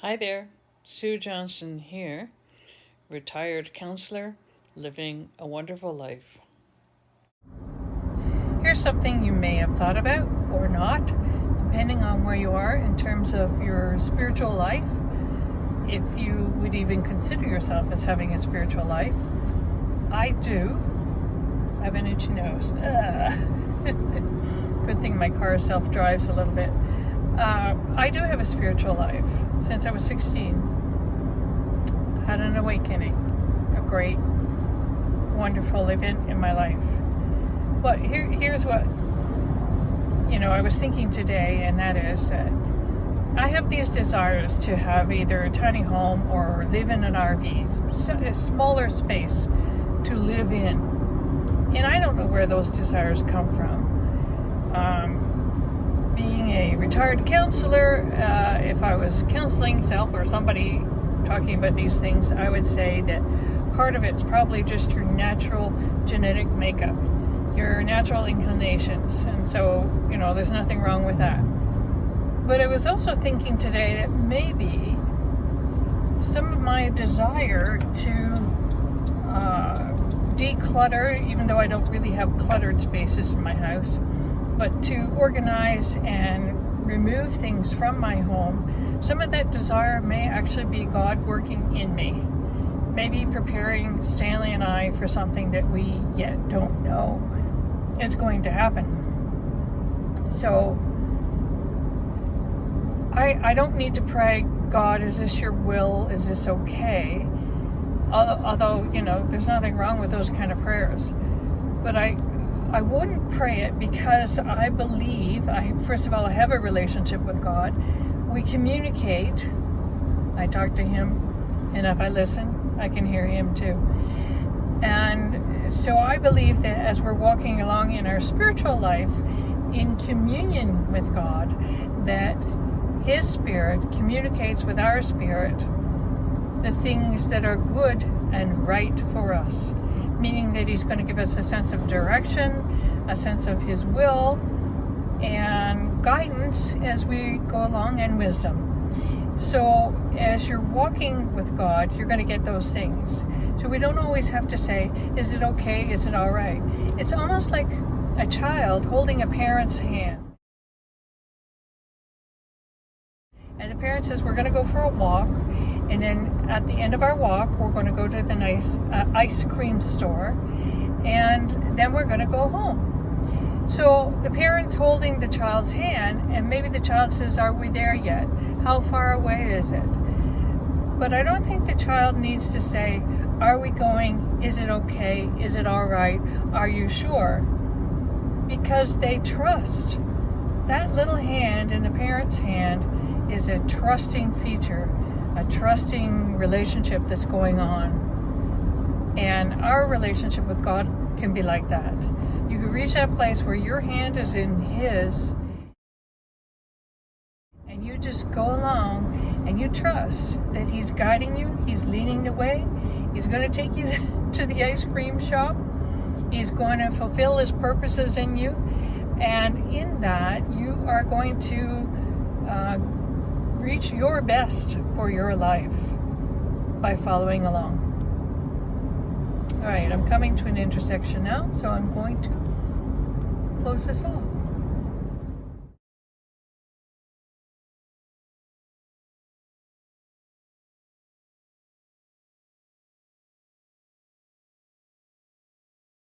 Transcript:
Hi there, Sue Johnson here, retired counselor, living a wonderful life. Here's something you may have thought about or not, depending on where you are in terms of your spiritual life, if you would even consider yourself as having a spiritual life. I do. I have an itchy nose. Good thing my car self-drives a little bit. I do have a spiritual life. Since I was 16, had an awakening, a great, wonderful event in my life. But here's what, I was thinking today, and that is that I have these desires to have either a tiny home or live in an RV, a smaller space to live in. And I don't know where those desires come from. Being a retired counselor, if I was counseling self or somebody talking about these things, I would say that part of it's probably just your natural genetic makeup, your natural inclinations. And so, there's nothing wrong with that. But I was also thinking today that maybe some of my desire to declutter, even though I don't really have cluttered spaces in my house, but to organize and remove things from my home, some of that desire may actually be God working in me. Maybe preparing Stanley and I for something that we yet don't know is going to happen. So I don't need to pray, God, is this your will? Is this okay? Although, there's nothing wrong with those kind of prayers. But I wouldn't pray it because I believe, first of all, I have a relationship with God. We communicate. I talk to Him, and if I listen, I can hear Him too. And so I believe that as we're walking along in our spiritual life, in communion with God, that His Spirit communicates with our spirit the things that are good and right for us. Meaning that He's going to give us a sense of direction, a sense of His will, and guidance as we go along, and wisdom. So as you're walking with God, you're going to get those things. So we don't always have to say, is it okay? Is it all right? It's almost like a child holding a parent's hand. And the parent says, we're going to go for a walk, and then at the end of our walk, we're going to go to the nice ice cream store, and then we're going to go home. So the parent's holding the child's hand, and maybe the child says, are we there yet? How far away is it? But I don't think the child needs to say, are we going? Is it okay? Is it all right? Are you sure? Because they trust. That little hand in the parent's hand is a trusting feature, a trusting relationship that's going on. And our relationship with God can be like that. You can reach that place where your hand is in His, and you just go along and you trust that He's guiding you, He's leading the way, He's going to take you to the ice cream shop, He's going to fulfill His purposes in you, and in that you are going to reach your best for your life by following along. All right, I'm coming to an intersection now, so I'm going to close this off.